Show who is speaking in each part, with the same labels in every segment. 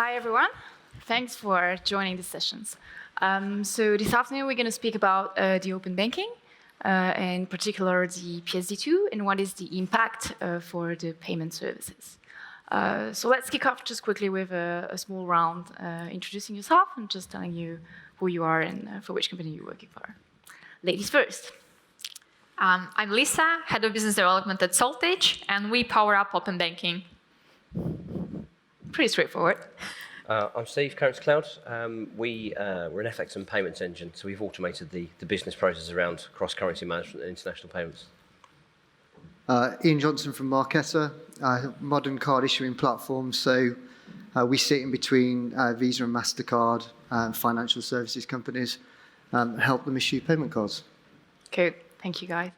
Speaker 1: Hi, everyone. Thanks for joining the sessions. So this afternoon, we're going to speak about the open banking, in particular the PSD2, and what is the impact for the payment services. So let's kick off just quickly with a small round, introducing yourself and just telling you who you are and for which company you're working for. Ladies first.
Speaker 2: I'm Lisa, Head of Business Development at Saltage, and we power up open banking.
Speaker 1: Pretty straightforward.
Speaker 3: I'm Steve, current Cloud. We're an FX and payments engine, so we've automated the business process around cross-currency management and international payments.
Speaker 4: Ian Johnson from Marqeta, modern card issuing platform. So we sit in between Visa and MasterCard and financial services companies and help them issue payment cards.
Speaker 1: Okay, thank you, guys.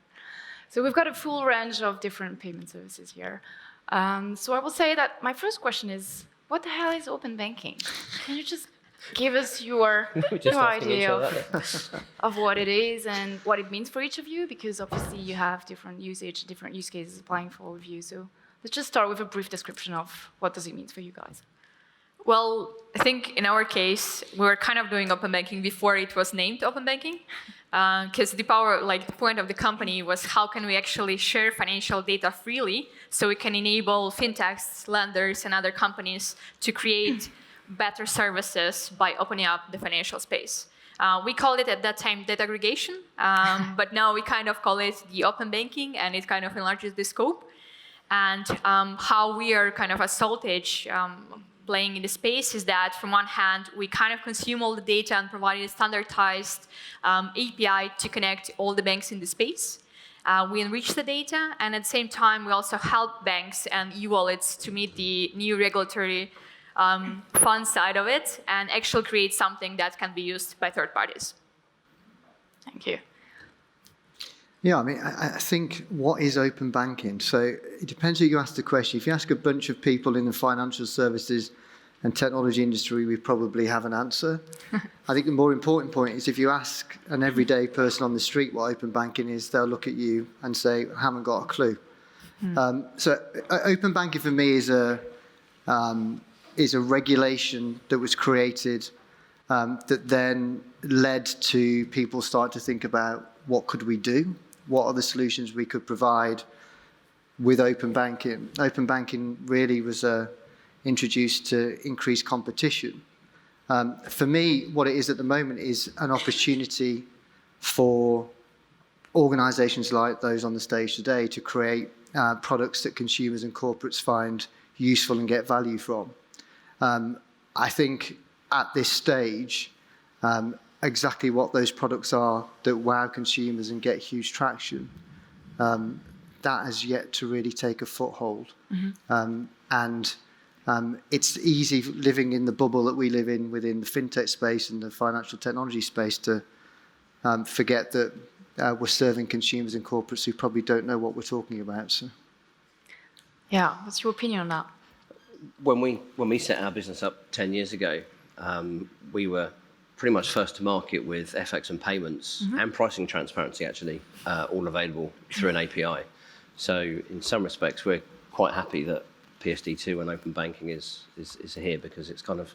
Speaker 1: So we've got a full range of different payment services here. So I will say that my first question is, what the hell is open banking? Can you just give us your idea of what it is and what it means for each of you? Because obviously you have different usage, different use cases applying for all of you. So let's just start with a brief description of what does it mean for you guys.
Speaker 2: Well, I think in our case, we were kind of doing open banking before it was named open banking. Because the point of the company was how can we actually share financial data freely so we can enable fintechs, lenders, and other companies to create better services by opening up the financial space. We called it at that time data aggregation, but now we kind of call it the open banking, and it kind of enlarges the scope. And how we are kind of a Saltage playing in the space is that, from one hand, we kind of consume all the data and provide a standardized API to connect all the banks in the space. We enrich the data, and at the same time, we also help banks and e-wallets to meet the new regulatory fund side of it and actually create something that can be used by third parties.
Speaker 1: Thank you.
Speaker 4: Yeah, I mean, I think what is open banking? So it depends who you ask the question. If you ask a bunch of people in the financial services and technology industry, we probably have an answer. I think the more important point is if you ask an everyday person on the street what open banking is, they'll look at you and say, I haven't got a clue. So open banking for me is a regulation that was created that then led to people start to think about what could we do? What are the solutions we could provide with open banking? Open banking really was introduced to increase competition. For me, what it is at the moment is an opportunity for organizations like those on the stage today to create products that consumers and corporates find useful and get value from. I think at this stage, exactly what those products are that wow consumers and get huge traction, that has yet to really take a foothold. It's easy living in the bubble that we live in within the fintech space and the financial technology space to forget that we're serving consumers and corporates who probably don't know what we're talking about. So.
Speaker 1: Yeah, what's your opinion on that?
Speaker 3: When we set our business up 10 years ago, we were pretty much first to market with FX and payments and pricing transparency, actually, all available through an API. So in some respects, we're quite happy that PSD2 and open banking is here, because it's kind of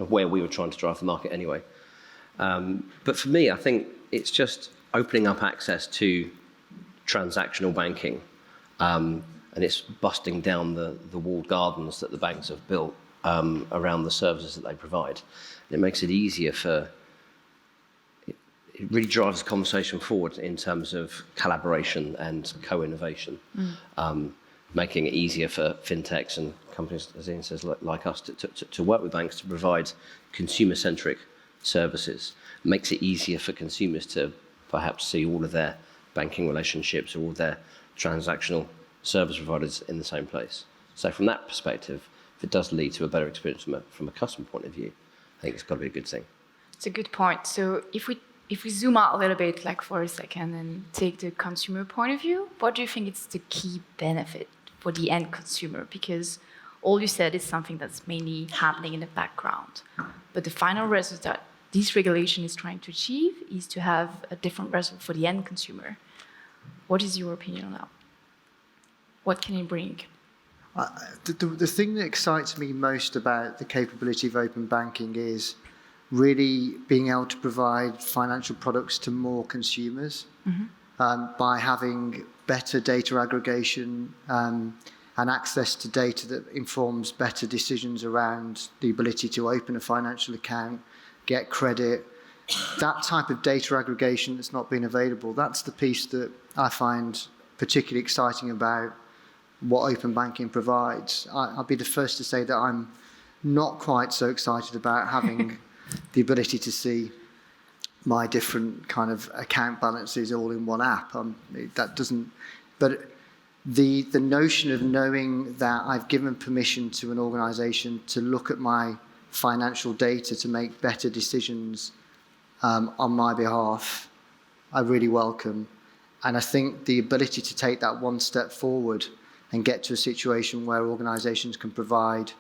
Speaker 3: where we were trying to drive the market anyway. But for me, I think it's just opening up access to transactional banking, and it's busting down the walled gardens that the banks have built around the services that they provide. It makes it easier it really drives the conversation forward in terms of collaboration and co-innovation, making it easier for fintechs and companies, as Ian says, like us, to work with banks to provide consumer-centric services. It makes it easier for consumers to perhaps see all of their banking relationships or all their transactional service providers in the same place. So from that perspective, if it does lead to a better experience from a customer point of view, I think it's got to be a good thing.
Speaker 1: It's a good point. So if we zoom out a little bit, like for a second, and take the consumer point of view, what do you think is the key benefit for the end consumer? Because all you said is something that's mainly happening in the background. But the final result that this regulation is trying to achieve is to have a different result for the end consumer. What is your opinion on that? What can it bring?
Speaker 4: The thing that excites me most about the capability of open banking is really being able to provide financial products to more consumers by having better data aggregation and access to data that informs better decisions around the ability to open a financial account, get credit. That type of data aggregation that's not been available, that's the piece that I find particularly exciting about what open banking provides. I'll be the first to say that I'm not quite so excited about having the ability to see my different kind of account balances all in one app. That doesn't, but the notion of knowing that I've given permission to an organisation to look at my financial data to make better decisions on my behalf, I really welcome. And I think the ability to take that one step forward and get to a situation where organisations can provide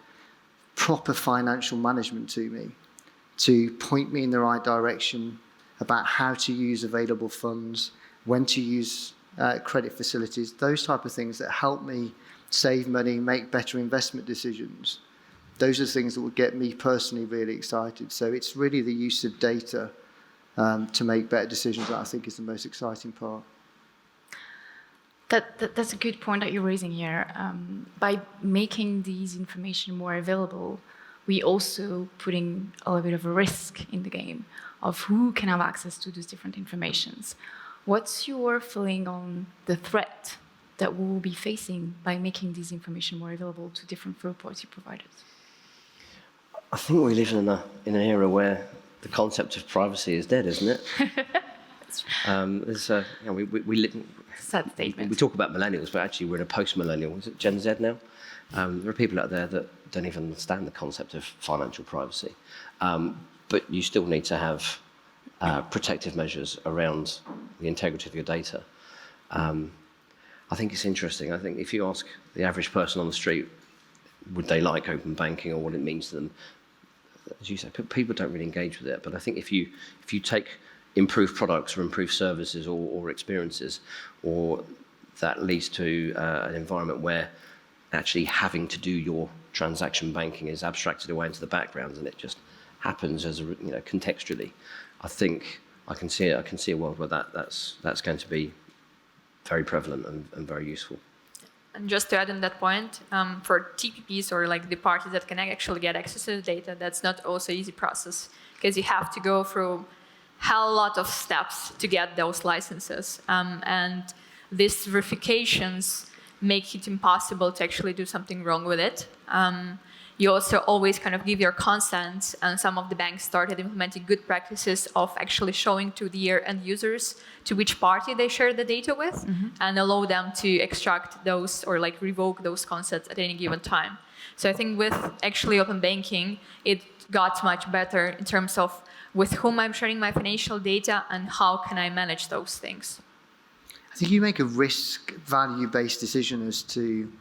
Speaker 4: proper financial management to me, to point me in the right direction about how to use available funds, when to use credit facilities, those type of things that help me save money, make better investment decisions. Those are the things that would get me personally really excited. So it's really the use of data to make better decisions that I think is the most exciting part.
Speaker 1: That's a good point that you're raising here. By making these information more available, we also putting a little bit of a risk in the game of who can have access to those different informations. What's your feeling on the threat that we will be facing by making this information more available to different third-party providers?
Speaker 3: I think we live in an era where the concept of privacy is dead, isn't it?
Speaker 1: Sad statement.
Speaker 3: We talk about millennials, but actually we're in a post-millennial. Is it Gen Z now? There are people out there that don't even understand the concept of financial privacy. But you still need to have protective measures around the integrity of your data. I think it's interesting. I think if you ask the average person on the street, would they like open banking or what it means to them, as you say, people don't really engage with it. But I think if you take improved products or improved services or experiences, or that leads to an environment where actually having to do your transaction banking is abstracted away into the background and it just happens as contextually. I think I can see a world where that's going to be very prevalent and very useful.
Speaker 2: And just to add on that point, for TPPs or like the parties that can actually get access to the data, that's not also an easy process because you have to go through a lot of steps to get those licenses. And these verifications make it impossible to actually do something wrong with it. You also always kind of give your consent, and some of the banks started implementing good practices of actually showing to their end users to which party they share the data with and allow them to extract those or like revoke those consents at any given time. So I think with actually open banking, it got much better in terms of with whom I'm sharing my financial data and how can I manage those things.
Speaker 4: I think you make a risk value-based decision as to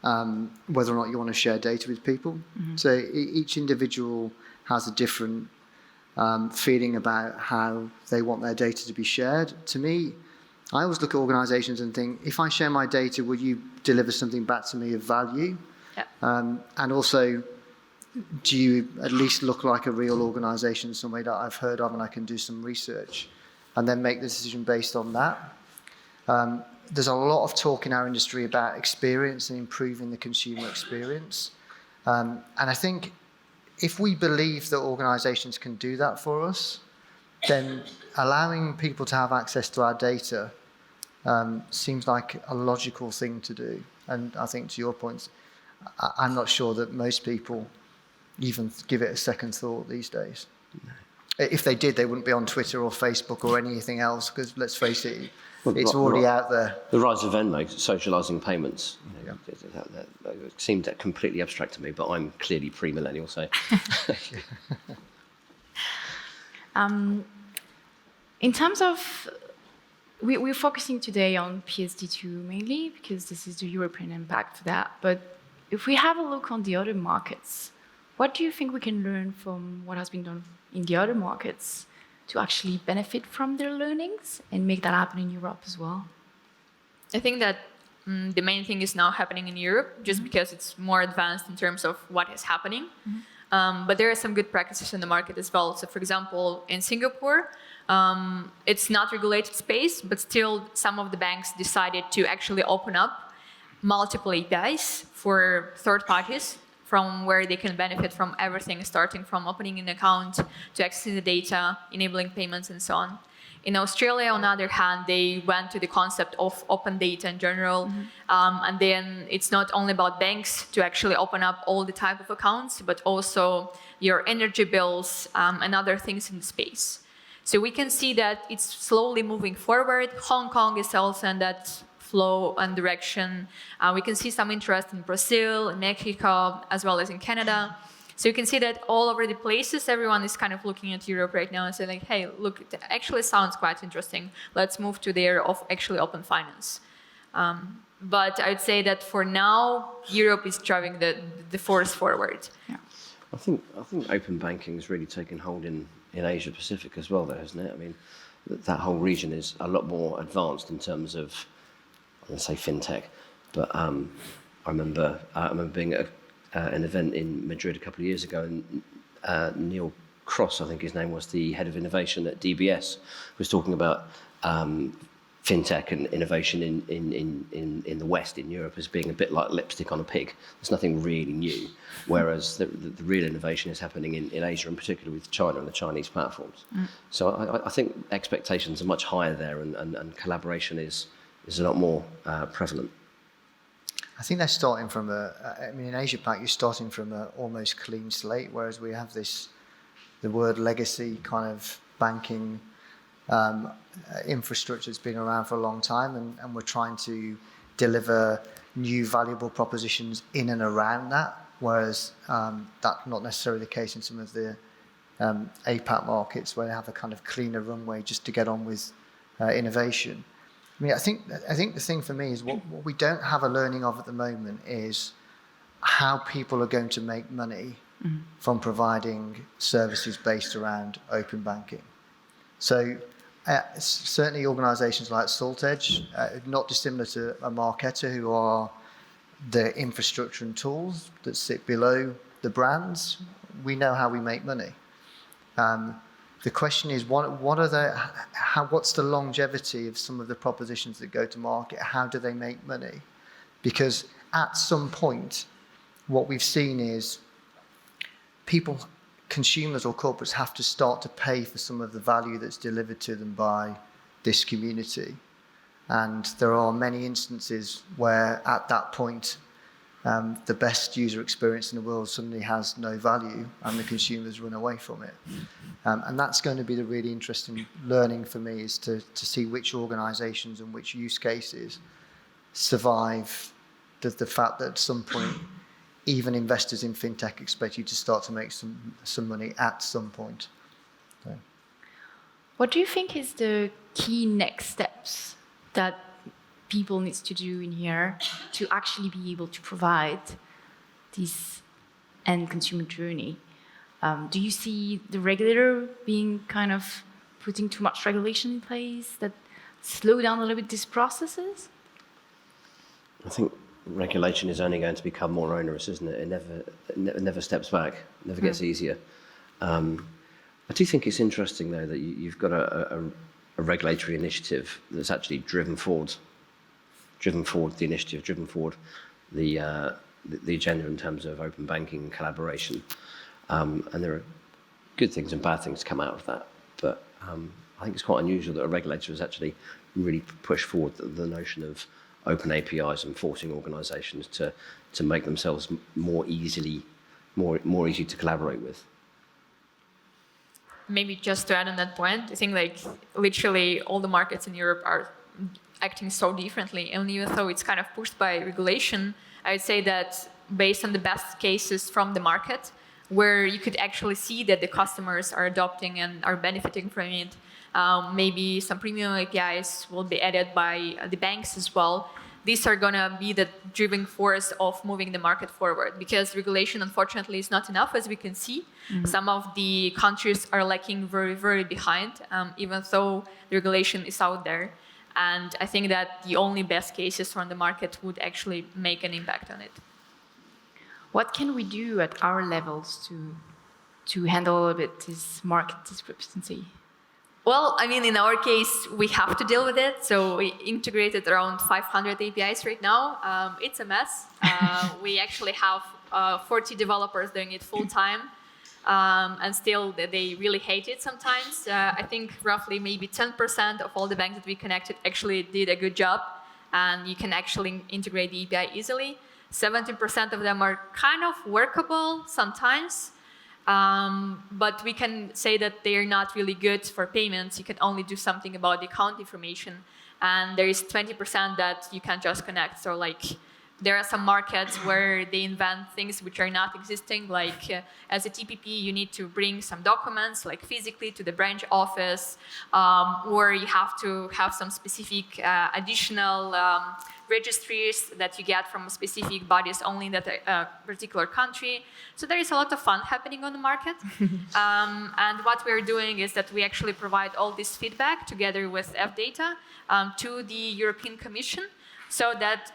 Speaker 4: whether or not you want to share data with people. So each individual has a different feeling about how they want their data to be shared. To me, I always look at organisations and think, if I share my data, will you deliver something back to me of value? Yeah. And also, do you at least look like a real organisation, some way that I've heard of and I can do some research and then make the decision based on that? There's a lot of talk in our industry about experience and improving the consumer experience. And I think if we believe that organisations can do that for us, then allowing people to have access to our data seems like a logical thing to do. And I think to your point, I'm not sure that most people even give it a second thought these days. No. If they did, they wouldn't be on Twitter or Facebook or anything else, because let's face it, it's already out there.
Speaker 3: The rise of Venmo, socialising payments, that seemed completely abstract to me, but I'm clearly pre-millennial, so.
Speaker 1: In terms of, we're focusing today on PSD2 mainly, because this is the European impact for that. But if we have a look on the other markets, what do you think we can learn from what has been done in the other markets to actually benefit from their learnings and make that happen in Europe as well?
Speaker 2: I think that the main thing is now happening in Europe, just because it's more advanced in terms of what is happening. But there are some good practices in the market as well. So, for example, in Singapore, it's not regulated space, but still some of the banks decided to actually open up multiple APIs for third parties, from where they can benefit from everything, starting from opening an account to accessing the data, enabling payments, and so on. In Australia, on the other hand, they went to the concept of open data in general. And then it's not only about banks to actually open up all the type of accounts, but also your energy bills and other things in the space. So we can see that it's slowly moving forward. Hong Kong is also in that flow and direction. We can see some interest in Brazil, in Mexico, as well as in Canada. So you can see that all over the places, everyone is kind of looking at Europe right now and saying, like, hey, look, it actually sounds quite interesting. Let's move to the area of actually open finance. But I'd say that for now, Europe is driving the force forward.
Speaker 1: Yeah.
Speaker 3: I think open banking has really taken hold in Asia Pacific as well, though, hasn't it? I mean, that whole region is a lot more advanced in terms of, I'm going to say fintech, but I remember being at an event in Madrid a couple of years ago, and Neil Cross, I think his name was, the head of innovation at DBS, was talking about fintech and innovation in the West, in Europe, as being a bit like lipstick on a pig. There's nothing really new, whereas the real innovation is happening in Asia, and particularly with China and the Chinese platforms. So I think expectations are much higher there, and collaboration is a lot more prevalent.
Speaker 4: I think they're starting from in Asia Pac, you're starting from an almost clean slate, whereas we have the word legacy kind of banking infrastructure has been around for a long time, and we're trying to deliver new valuable propositions in and around that, whereas that's not necessarily the case in some of the APAC markets, where they have a kind of cleaner runway just to get on with innovation. I mean, I think the thing for me is what we don't have a learning of at the moment is how people are going to make money from providing services based around open banking. So certainly organisations like SaltEdge, not dissimilar to a Marqeta, who are the infrastructure and tools that sit below the brands, we know how we make money. The question is, what's the longevity of some of the propositions that go to market? How do they make money? Because at some point, what we've seen is consumers or corporates have to start to pay for some of the value that's delivered to them by this community. And there are many instances where at that point, the best user experience in the world suddenly has no value and the consumers run away from it. And that's going to be the really interesting learning for me, is to see which organisations and which use cases survive the fact that at some point, even investors in fintech expect you to start to make some money at some point. So.
Speaker 1: What do you think is the key next steps that people need to do in here to actually be able to provide this end consumer journey? Do you see the regulator being kind of putting too much regulation in place that slow down a little bit these processes?
Speaker 3: I think regulation is only going to become more onerous, isn't it? It never steps back, never gets easier. I do think it's interesting, though, that you've got a regulatory initiative that's actually driven forward the initiative, driven forward the agenda in terms of open banking and collaboration. And there are good things and bad things to come out of that. But I think it's quite unusual that a regulator has actually really pushed forward the notion of open APIs and forcing organisations to make themselves more easy to collaborate with.
Speaker 2: Maybe just to add on that point, I think like literally all the markets in Europe are acting so differently, and even though it's kind of pushed by regulation, I would say that based on the best cases from the market, where you could actually see that the customers are adopting and are benefiting from it, maybe some premium APIs will be added by the banks as well. These are going to be the driving force of moving the market forward, because regulation, unfortunately, is not enough, as we can see. Some of the countries are lagging very, very behind, even though the regulation is out there. And I think that the only best cases on the market would actually make an impact on it.
Speaker 1: What can we do at our levels to handle a bit this market discrepancy?
Speaker 2: Well, I mean, in our case, we have to deal with it. So we integrated around 500 APIs right now. It's a mess. We actually have 40 developers doing it full time. And still, they really hate it sometimes. I think roughly maybe 10% of all the banks that we connected actually did a good job. And you can actually integrate the API easily. 70% of them are kind of workable sometimes. But we can say that they're not really good for payments. You can only do something about the account information. And there is 20% that you can't just connect. So like there are some markets where they invent things which are not existing. Like as a TPP, you need to bring some documents like physically to the branch office, or you have to have some specific additional registries that you get from specific bodies only in that particular country. So there is a lot of fun happening on the market. And what we're doing is that we actually provide all this feedback together with FData to the European Commission, so that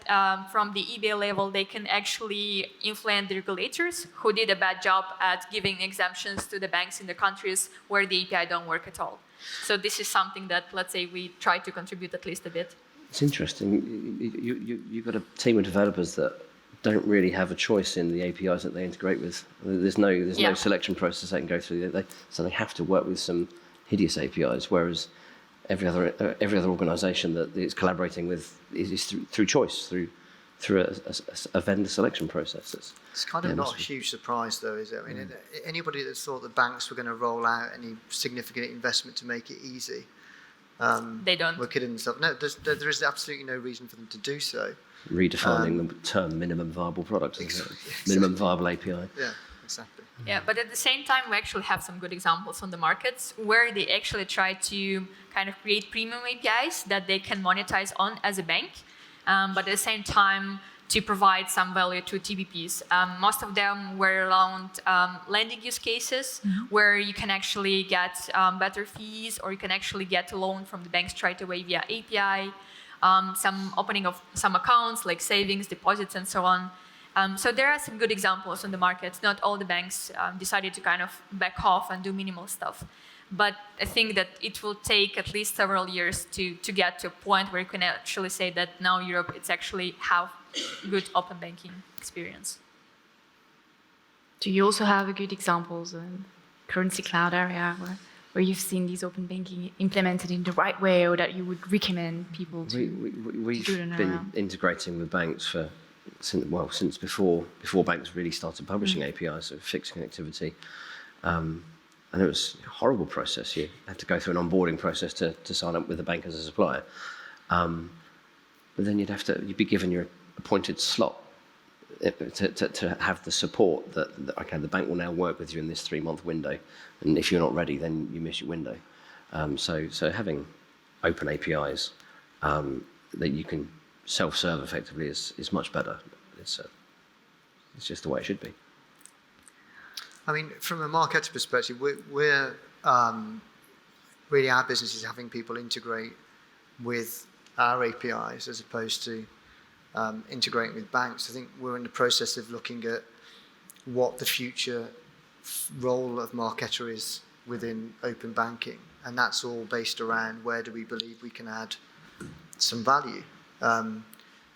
Speaker 2: from the EBA level, they can actually influence the regulators who did a bad job at giving exemptions to the banks in the countries where the API don't work at all. So this is something that, let's say, we try to contribute at least a bit.
Speaker 3: It's interesting. You've got a team of developers that don't really have a choice in the APIs that they integrate with. There's no selection process they can go through. So they have to work with some hideous APIs, whereas every other organisation that it's collaborating with is through choice, through a vendor selection process.
Speaker 4: It's kind of not a huge surprise, though, is it? I mean, anybody that thought the banks were going to roll out any significant investment to make it easy,
Speaker 2: they don't.
Speaker 4: we're kidding themselves. No, there is absolutely no reason for them to do so.
Speaker 3: Redefining the term minimum viable product,
Speaker 4: Exactly.
Speaker 3: Minimum viable API.
Speaker 4: Yeah, exactly.
Speaker 2: Yeah, but at the same time, we actually have some good examples on the markets where they actually try to kind of create premium APIs that they can monetize on as a bank, but at the same time to provide some value to TPPs. Most of them were around lending use cases where you can actually get better fees, or you can actually get a loan from the bank straight away via API, some opening of some accounts like savings, deposits, and so on. So there are some good examples on the market. Not all the banks decided to kind of back off and do minimal stuff. But I think that it will take at least several years to get to a point where you can actually say that now Europe it's actually have good open banking experience.
Speaker 1: Do you also have good examples in currency cloud area where you've seen these open banking implemented in the right way, or that you would recommend people to
Speaker 3: We've
Speaker 1: do it
Speaker 3: been
Speaker 1: around?
Speaker 3: integrating with banks since before banks really started publishing APIs of fixed connectivity. And it was a horrible process. You had to go through an onboarding process to sign up with the bank as a supplier. But then you'd be given your appointed slot to have the support that okay, the bank will now work with you in this 3-month window, and if you're not ready, then you miss your window. So having open APIs that you can self-serve effectively is much better. It's just the way it should be.
Speaker 4: I mean, from a Marqeta perspective, we're really our business is having people integrate with our APIs as opposed to integrating with banks. I think we're in the process of looking at what the future role of Marqeta is within open banking, and that's all based around where do we believe we can add some value.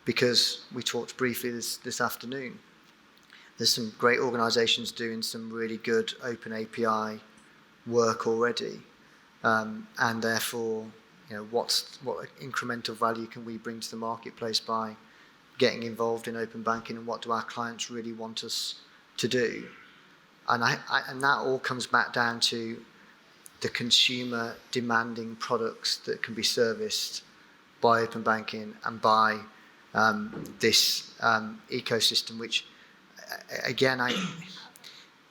Speaker 4: Because we talked briefly this afternoon, there's some great organisations doing some really good open API work already, and therefore, what incremental value can we bring to the marketplace by getting involved in open banking, and what do our clients really want us to do? And that all comes back down to the consumer demanding products that can be serviced by open banking and by this ecosystem, which, again,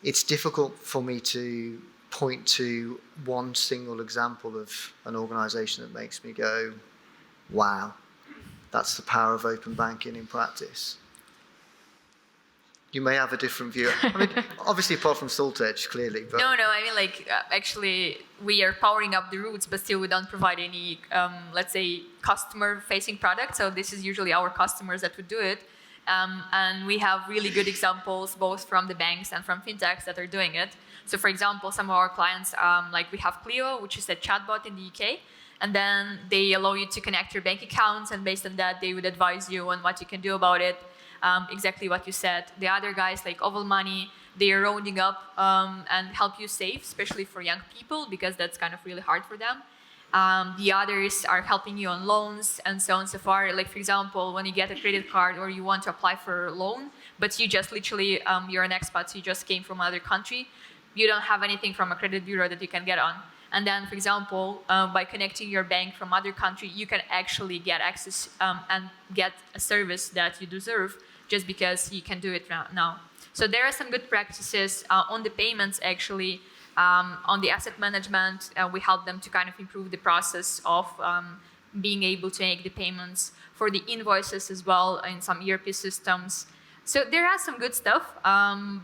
Speaker 4: it's difficult for me to point to one single example of an organisation that makes me go, wow, that's the power of open banking in practice. you may have a different view. I mean, obviously apart from Salt Edge, clearly. But
Speaker 2: No, I mean, like, actually, we are powering up the routes, but still we don't provide any, let's say, customer-facing product. So this is usually our customers that would do it. And we have really good examples, both from the banks and from fintechs that are doing it. So for example, some of our clients, like we have Clio, which is a chatbot in the UK. And then they allow you to connect your bank accounts. And based on that, they would advise you on what you can do about it. Exactly what you said. The other guys like Oval Money, they are rounding up and help you save, especially for young people, because that's kind of really hard for them. The others are helping you on loans and so on and so forth. Like, for example, when you get a credit card or you want to apply for a loan, but you just literally, you're an expat, so you just came from another country, you don't have anything from a credit bureau that you can get on. And then, for example, by connecting your bank from other country, you can actually get access and get a service that you deserve just because you can do it now. So there are some good practices on the payments, actually. On the asset management, we help them to kind of improve the process of being able to make the payments for the invoices as well in some ERP systems. So there are some good stuff,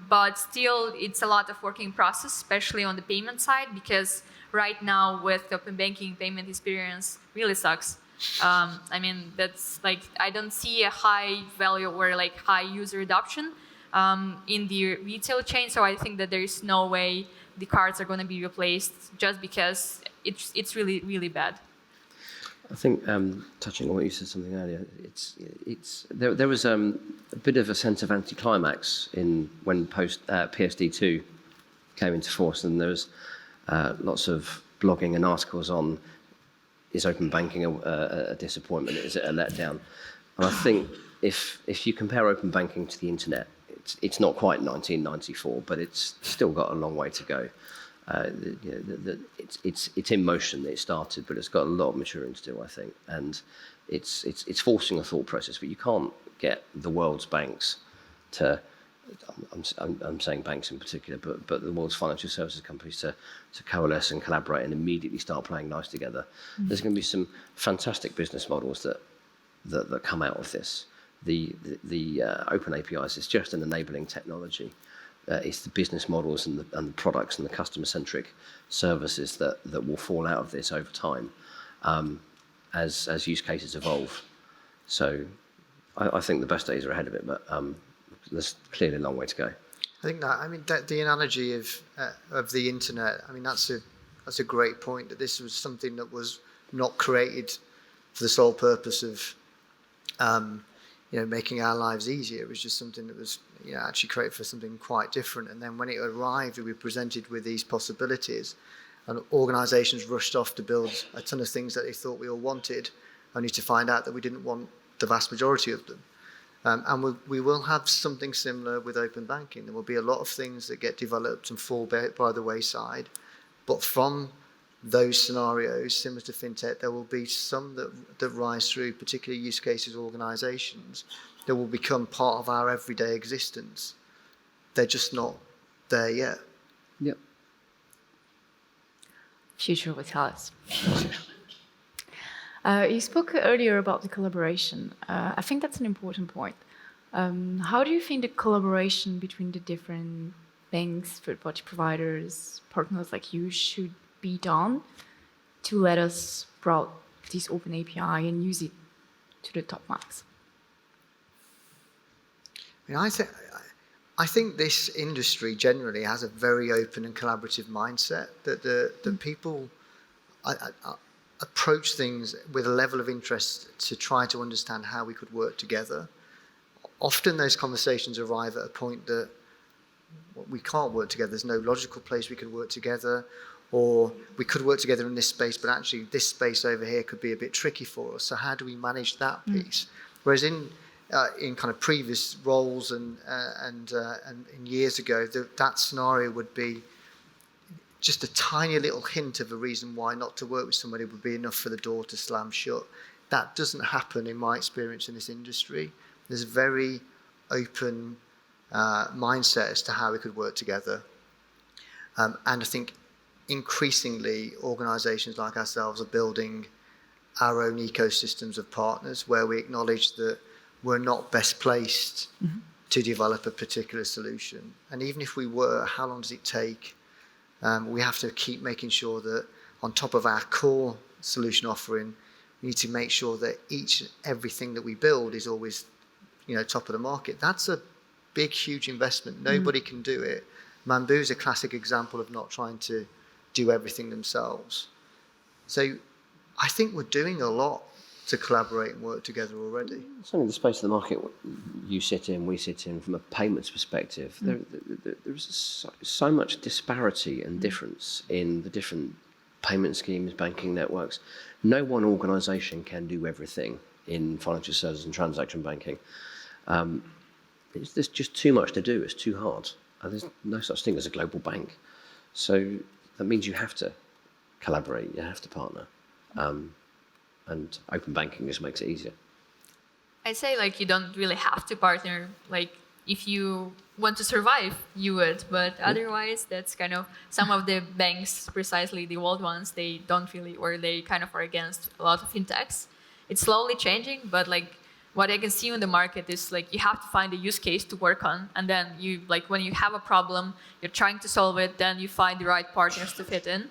Speaker 2: but still it's a lot of working process, especially on the payment side, because right now with open banking, payment experience really sucks. I mean, that's like, I don't see a high value or like high user adoption in the retail chain. So I think that there is no way the cards are going to be replaced just because it's really, really bad.
Speaker 3: I think touching on what you said something earlier, there was a bit of a sense of anticlimax when post PSD2 came into force, and there was lots of blogging and articles on, is open banking a disappointment? Is it a letdown? And I think if you compare open banking to the internet, it's not quite 1994, but it's still got a long way to go. It's in motion. It started, but it's got a lot of maturing to do, I think. And it's forcing a thought process. But you can't get the world's banks to. I'm saying banks in particular, but the world's financial services companies to coalesce and collaborate and immediately start playing nice together. Mm-hmm. There's going to be some fantastic business models that come out of this. The open APIs is just an enabling technology. It's the business models and the products and the customer-centric services that will fall out of this over time as use cases evolve. So I think the best days are ahead of it, but there's clearly a long way to go.
Speaker 4: I think the analogy of the internet, I mean, that's a great point, that this was something that was not created for the sole purpose of making our lives easier. It was just something that was actually created for something quite different. And then when it arrived, we were presented with these possibilities, and organisations rushed off to build a ton of things that they thought we all wanted, only to find out that we didn't want the vast majority of them. And we will have something similar with open banking. There will be a lot of things that get developed and fall by the wayside, but from those scenarios, similar to fintech, there will be some that rise through, particularly use cases, organisations, that will become part of our everyday existence. They're just not there yet.
Speaker 3: Yep.
Speaker 1: Future will tell us. You spoke earlier about the collaboration. I think that's an important point. How do you think the collaboration between the different banks, third-party providers, partners like you should be done to let us sprout this open API and use it to the top max?
Speaker 4: I think this industry generally has a very open and collaborative mindset, that the people approach things with a level of interest to try to understand how we could work together. Often those conversations arrive at a point that we can't work together. There's no logical place we could work together, or we could work together in this space, but actually this space over here could be a bit tricky for us. So how do we manage that piece? Whereas in kind of previous roles and in years ago, that scenario would be just a tiny little hint of a reason why not to work with somebody would be enough for the door to slam shut. That doesn't happen in my experience in this industry. There's a very open mindset as to how we could work together. And I think increasingly organisations like ourselves are building our own ecosystems of partners where we acknowledge that we're not best placed to develop a particular solution. And even if we were, how long does it take? We have to keep making sure that on top of our core solution offering, we need to make sure that everything that we build is always, top of the market. That's a big, huge investment. Nobody can do it. Mambu is a classic example of not trying to do everything themselves. So I think we're doing a lot to collaborate and work together already.
Speaker 3: Certainly the space of the market you sit in, we sit in, from a payments perspective, there's so much disparity and difference in the different payment schemes, banking networks. No one organisation can do everything in financial services and transaction banking. There's just too much to do. It's too hard. And there's no such thing as a global bank. So that means you have to collaborate, you have to partner. And open banking just makes it easier.
Speaker 2: I'd say you don't really have to partner. If you want to survive, you would. But otherwise, that's kind of some of the banks, precisely the old ones, they don't really, or they kind of are against a lot of fintechs. It's slowly changing, but what I can see in the market is you have to find a use case to work on, and then you when you have a problem, you're trying to solve it, then you find the right partners to fit in.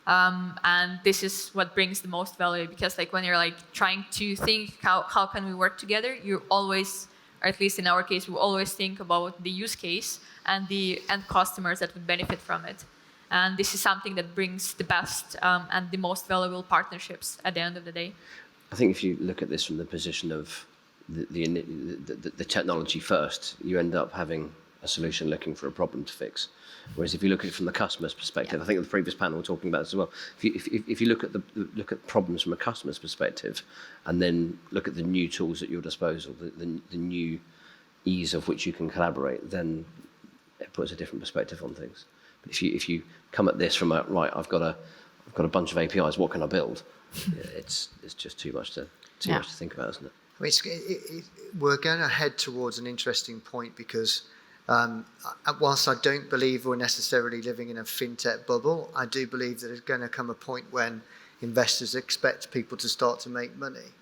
Speaker 2: And this is what brings the most value, because when you're trying to think how can we work together, you always, or at least in our case, we always think about the use case and the end customers that would benefit from it. And this is something that brings the best and the most valuable partnerships at the end of the day.
Speaker 3: I think if you look at this from the position of the technology first, you end up having a solution looking for a problem to fix. Whereas if you look at it from the customer's perspective, I think the previous panel were talking about this as well. If you look at problems from a customer's perspective, and then look at the new tools at your disposal, the new ease of which you can collaborate, then it puts a different perspective on things. But if you come at this from I've got a bunch of APIs, what can I build? It's just too much to think about, isn't it?
Speaker 4: I mean, we're going to head towards an interesting point, because whilst I don't believe we're necessarily living in a fintech bubble, I do believe that there's going to come a point when investors expect people to start to make money.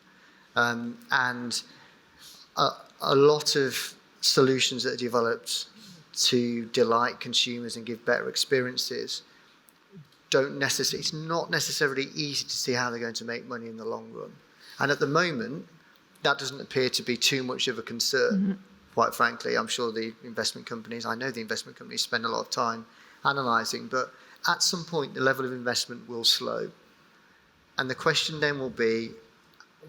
Speaker 4: And a lot of solutions that are developed to delight consumers and give better experiences it's not necessarily easy to see how they're going to make money in the long run. And at the moment, that doesn't appear to be too much of a concern. Quite frankly, I'm sure the investment companies spend a lot of time analysing, but at some point the level of investment will slow. And the question then will be,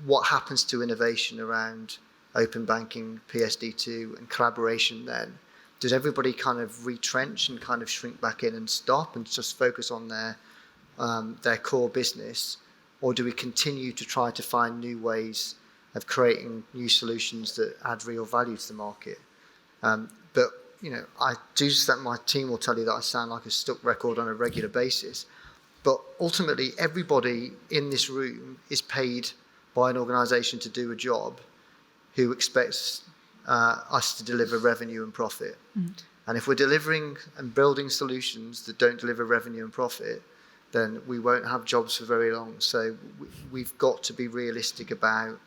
Speaker 4: what happens to innovation around open banking, PSD2 and collaboration then? Does everybody kind of retrench and kind of shrink back in and stop and just focus on their core business? Or do we continue to try to find new ways of creating new solutions that add real value to the market? But I do that. My team will tell you that I sound like a stuck record on a regular basis. But ultimately, everybody in this room is paid by an organisation to do a job who expects us to deliver revenue and profit. And if we're delivering and building solutions that don't deliver revenue and profit, then we won't have jobs for very long. So we've got to be realistic about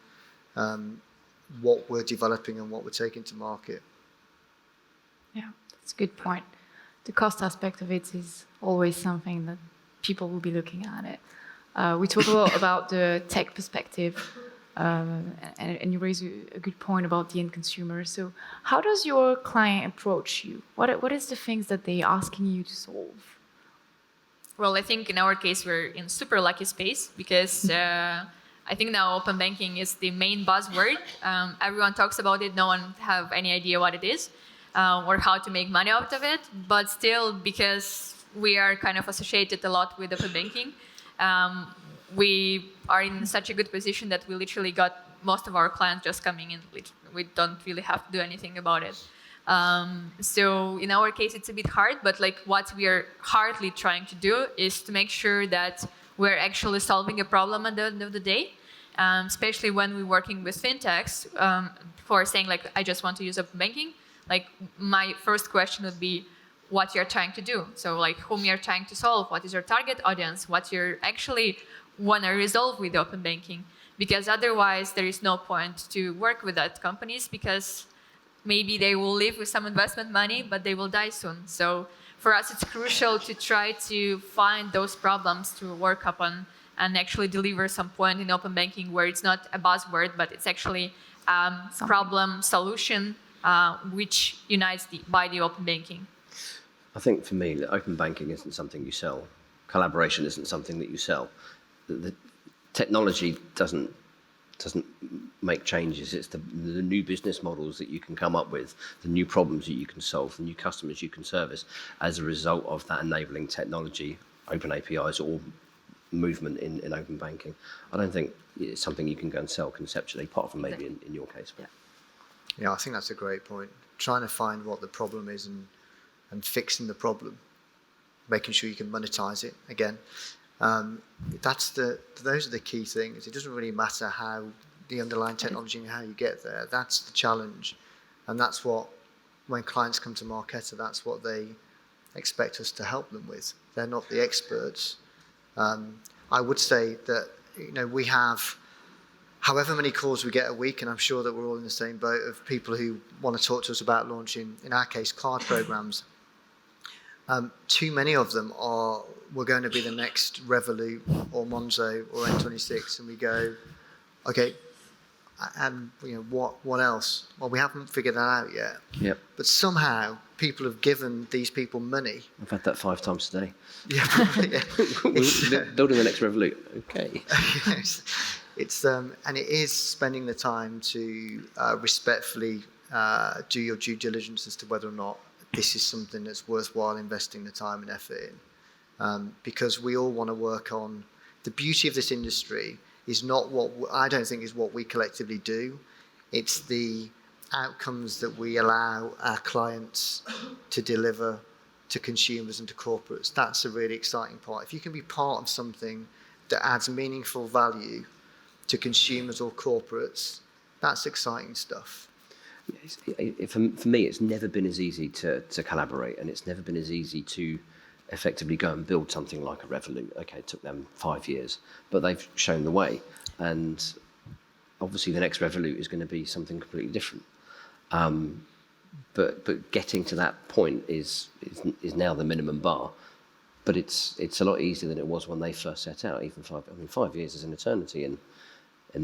Speaker 4: what we're developing and what we're taking to market.
Speaker 1: Yeah, that's a good point. The cost aspect of it is always something that people will be looking at it. We talk a lot about the tech perspective, and you raise a good point about the end consumer. So how does your client approach you? What is the things that they're asking you to solve?
Speaker 2: Well, I think in our case, we're in super lucky space, because I think now open banking is the main buzzword. Everyone talks about it. No one have any idea what it is or how to make money out of it. But still, because we are kind of associated a lot with open banking, we are in such a good position that we literally got most of our clients just coming in. We don't really have to do anything about it. So in our case, it's a bit hard, but what we are hardly trying to do is to make sure that we're actually solving a problem at the end of the day, especially when we're working with fintechs, for saying I just want to use open banking. My first question would be what you're trying to do. So whom you're trying to solve, what is your target audience, what you're actually want to resolve with open banking. Because otherwise there is no point to work with that companies, because maybe they will live with some investment money, but they will die soon. So for us, it's crucial to try to find those problems to work upon and actually deliver some point in open banking where it's not a buzzword, but it's actually problem solution which unites by the open banking.
Speaker 3: I think for me, that open banking isn't something you sell. Collaboration isn't something that you sell. The technology doesn't make changes. It's the new business models that you can come up with, the new problems that you can solve, the new customers you can service as a result of that enabling technology, open APIs, or movement in open banking. I don't think it's something you can go and sell conceptually, apart from maybe in your case. But.
Speaker 4: Yeah, I think that's a great point. Trying to find what the problem is and fixing the problem, making sure you can monetize it again. Those are the key things. It doesn't really matter how the underlying technology and how you get there. That's the challenge, and that's what, when clients come to Marqeta, that's what they expect us to help them with. They're not the experts. I would say that we have however many calls we get a week, and I'm sure that we're all in the same boat, of people who want to talk to us about launching, in our case, card programs. Too many of them are, we're going to be the next Revolut or Monzo or N26, and we go, okay, and what else? Well, we haven't figured that out yet. Yep. But somehow people have given these people money.
Speaker 3: I've had that 5 times today.
Speaker 4: Yeah,
Speaker 3: We're building the next Revolut. Okay.
Speaker 4: Yes. And it is spending the time to respectfully do your due diligence as to whether or not this is something that's worthwhile investing the time and effort in. Because we all want to work on, the beauty of this industry is not what, I don't think is what we collectively do. It's the outcomes that we allow our clients to deliver to consumers and to corporates. That's a really exciting part. If you can be part of something that adds meaningful value to consumers or corporates, that's exciting stuff.
Speaker 3: For me, it's never been as easy to collaborate, and it's never been as easy to effectively go and build something like a Revolut. Okay, it took them 5 years, but they've shown the way. And obviously the next Revolut is going to be something completely different. But getting to that point is now the minimum bar. But it's a lot easier than it was when they first set out. Even 5 years is an eternity in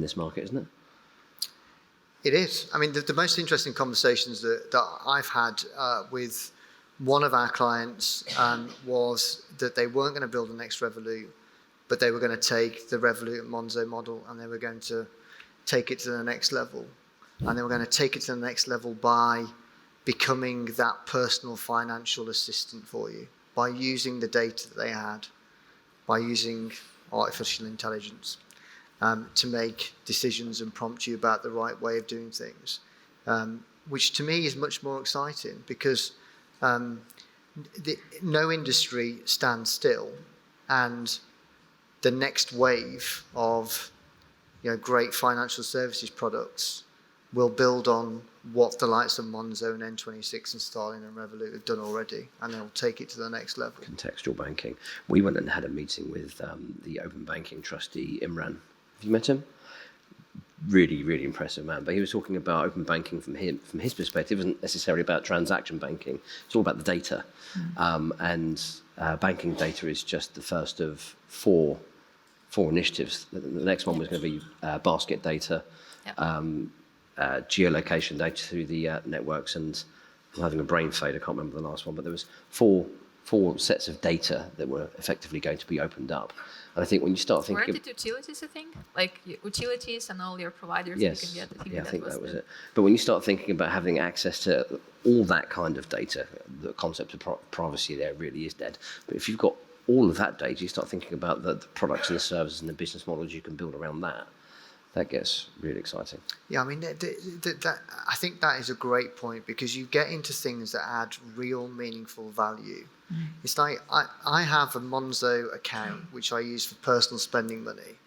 Speaker 3: this market, isn't it?
Speaker 4: It is. I mean, the most interesting conversations that I've had with one of our clients was that they weren't going to build the next Revolut, but they were going to take the Revolut and Monzo model, and they were going to take it to the next level. And they were going to take it to the next level by becoming that personal financial assistant for you, by using the data that they had, by using artificial intelligence to make decisions and prompt you about the right way of doing things, which to me is much more exciting, because no industry stands still, and the next wave of great financial services products will build on what the likes of Monzo and N26 and Starling and Revolut have done already, and they'll take it to the next level.
Speaker 3: Contextual banking. We went and had a meeting with the open banking trustee, Imran. Have you met him? Really, really impressive man. But he was talking about open banking from his perspective. It wasn't necessarily about transaction banking. It's all about the data. And banking data is just the first of four initiatives. The next one was going to be basket data, geolocation data through the networks, and I'm having a brain fade. I can't remember the last one, but there was four sets of data that were effectively going to be opened up. And I think when you start thinking...
Speaker 2: Weren't it utilities, I think? Like utilities and all your providers
Speaker 3: yes,
Speaker 2: you can get.
Speaker 3: I think that was it. But when you start thinking about having access to all that kind of data, the concept of privacy there really is dead. But if you've got all of that data, you start thinking about the products and the services and the business models you can build around that. That gets really exciting.
Speaker 4: Yeah, I mean, I think that is a great point, because you get into things that add real meaningful value. It's like I have a Monzo account which I use for personal spending money,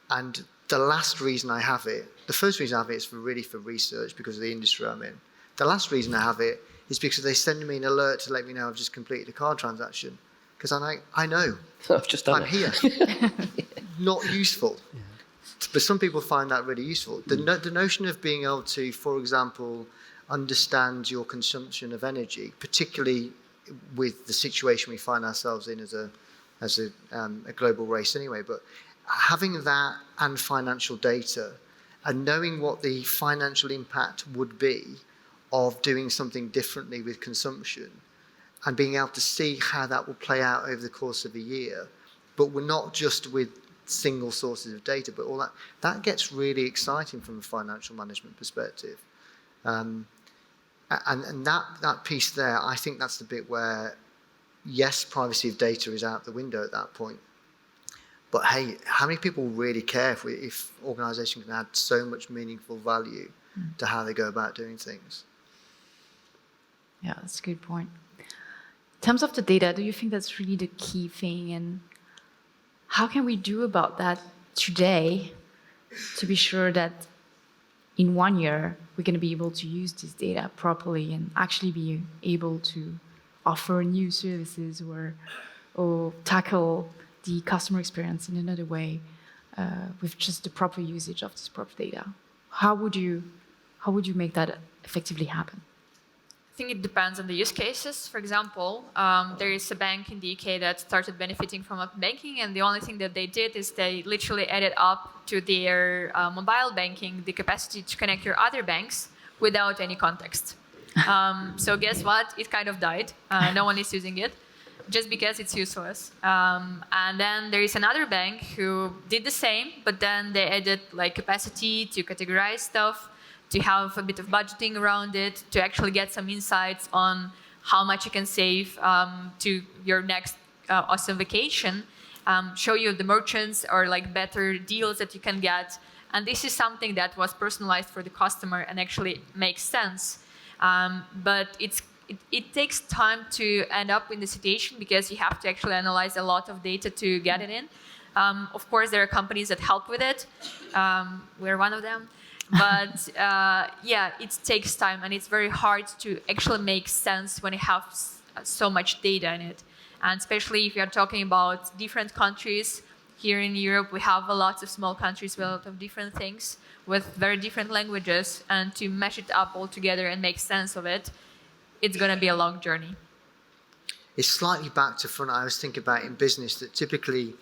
Speaker 4: and the last reason I have it, the first reason I have it is for research because of the industry I'm in. The last reason I have it is because they send me an alert to let me know I've just completed a card transaction, because I know
Speaker 3: I've just done
Speaker 4: I'm here. Not useful. Yeah. But some people find that really useful. The notion of being able to, for example, understand your consumption of energy, particularly with the situation we find ourselves in as a global race anyway. But having that and financial data and knowing what the financial impact would be of doing something differently with consumption and being able to see how that will play out over the course of a year. But we're not just with single sources of data, but all that gets really exciting from a financial management perspective. And that piece there, I think that's the bit where, yes, privacy of data is out the window at that point. But hey, how many people really care if organisations can add so much meaningful value to how they go about doing things?
Speaker 1: Yeah, that's a good point. In terms of the data, do you think that's really the key thing? And how can we do about that today to be sure that in 1 year, we're going to be able to use this data properly and actually be able to offer new services or tackle the customer experience in another way with just the proper usage of this proper data? How would you make that effectively happen?
Speaker 2: I think it depends on the use cases. For example, there is a bank in the UK that started benefiting from open banking, and the only thing that they did is they literally added up to their mobile banking the capacity to connect your other banks without any context. So guess what? It kind of died. No one is using it just because it's useless. And then there is another bank who did the same, but then they added like capacity to categorize stuff, to have a bit of budgeting around it, to actually get some insights on how much you can save to your next awesome vacation, show you the merchants or like better deals that you can get. And this is something that was personalized for the customer and actually makes sense. But it takes time to end up in the situation because you have to actually analyze a lot of data to get it in. Of course, there are companies that help with it. We're one of them. But yeah, it takes time and it's very hard to actually make sense when you have so much data in it. And especially if you're talking about different countries. Here in Europe, we have a lot of small countries with a lot of different things, with very different languages. And to mash it up all together and make sense of it, it's going to be a long journey.
Speaker 4: It's slightly back to front. I was thinking about in business that typically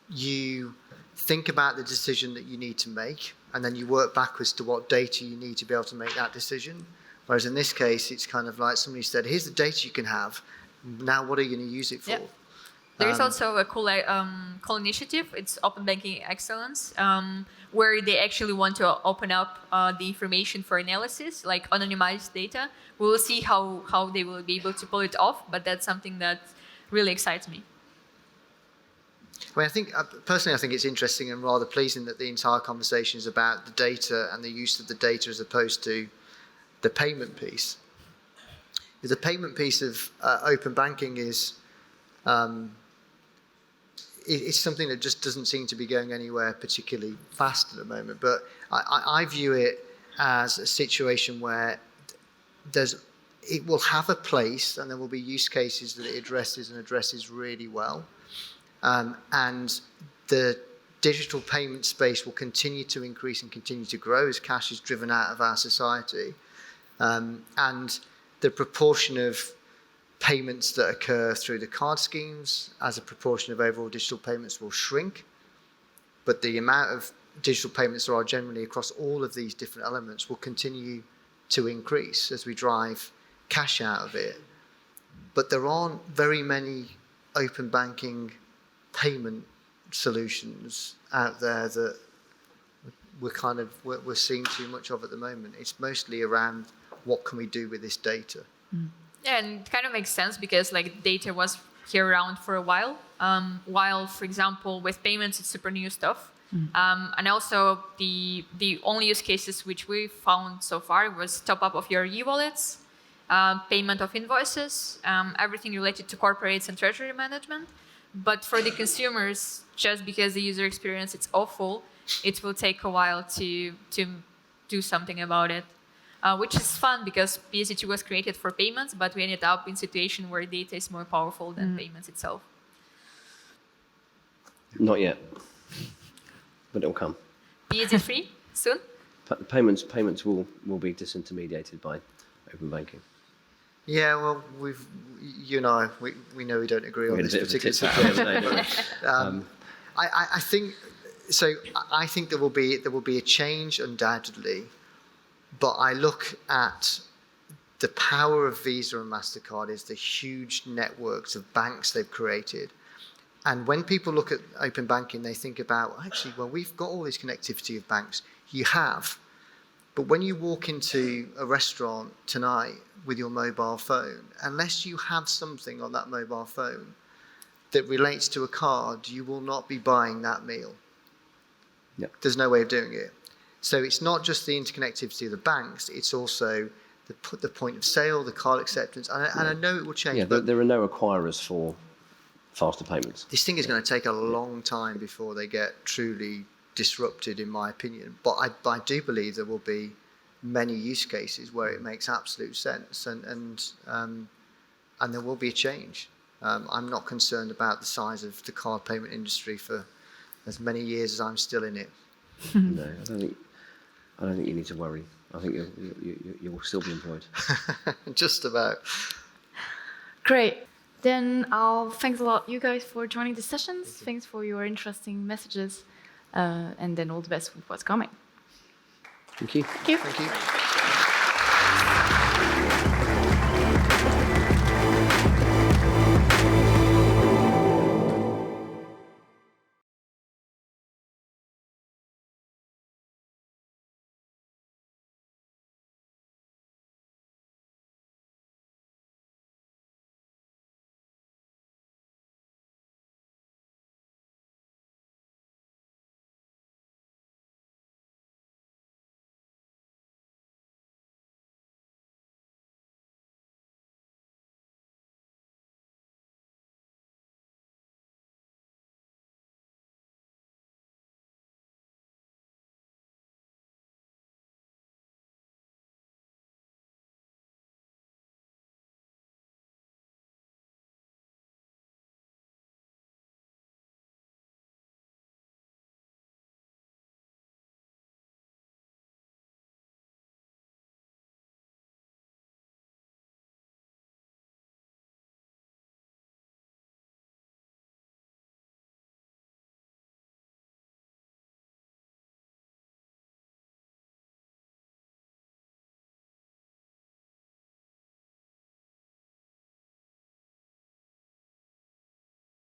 Speaker 4: you think about the decision that you need to make, and then you work backwards to what data you need to be able to make that decision. Whereas in this case, it's kind of like somebody said, here's the data you can have. Now, what are you going to use it for?
Speaker 2: Yep. There is also a cool initiative. It's Open Banking Excellence, where they actually want to open up the information for analysis, like anonymized data. We will see how they will be able to pull it off, but that's something that really excites me.
Speaker 4: Well, personally, I think it's interesting and rather pleasing that the entire conversation is about the data and the use of the data as opposed to the payment piece. The payment piece of open banking is it's something that just doesn't seem to be going anywhere particularly fast at the moment. But I view it as a situation where it will have a place and there will be use cases that it addresses really well. And the digital payment space will continue to increase and continue to grow as cash is driven out of our society. And the proportion of payments that occur through the card schemes as a proportion of overall digital payments will shrink. But the amount of digital payments there are generally across all of these different elements will continue to increase as we drive cash out of it. But there aren't very many open banking payment solutions out there that we're seeing too much of at the moment. It's mostly around what can we do with this data.
Speaker 2: Yeah, and it kind of makes sense because like data was here around for a while. While, for example, with payments, it's super new stuff. And also the only use cases which we found so far was top up of your e-wallets, payment of invoices, everything related to corporates and treasury management. But for the consumers, just because the user experience is awful, it will take a while to do something about it. Which is fun because PSD2 was created for payments, but we ended up in a situation where data is more powerful than payments itself.
Speaker 3: Not yet, but it'll come.
Speaker 2: PSD3 soon?
Speaker 3: Payments will be disintermediated by open banking.
Speaker 4: Yeah, well, you and I, we know we don't agree on
Speaker 3: We had
Speaker 4: this
Speaker 3: a bit of a
Speaker 4: particular
Speaker 3: tit for tat
Speaker 4: subject.
Speaker 3: today, didn't we?
Speaker 4: I think so. I think there will be a change undoubtedly, but I look at the power of Visa and MasterCard is the huge networks of banks they've created. And when people look at open banking, they think about, actually, well, we've got all this connectivity of banks. You have. But when you walk into a restaurant tonight with your mobile phone, unless you have something on that mobile phone that relates to a card, you will not be buying that meal.
Speaker 3: Yep.
Speaker 4: There's no way of doing it. So it's not just the interconnectivity of the banks, it's also the point of sale, the card acceptance. And I know it will change.
Speaker 3: Yeah,
Speaker 4: but
Speaker 3: there are no acquirers for faster payments.
Speaker 4: this thing is going to take a long time before they get truly disrupted, in my opinion. But I do believe there will be many use cases where it makes absolute sense, and there will be a change. I'm not concerned about the size of the card payment industry for as many years as I'm still in it.
Speaker 3: No, I don't think you need to worry. I think you will still be employed.
Speaker 4: Just about.
Speaker 1: Great. Then thanks a lot, you guys, for joining the sessions. Thanks for your interesting messages. And then all the best with what's coming.
Speaker 3: Thank you.
Speaker 1: Thank you.
Speaker 4: Thank you.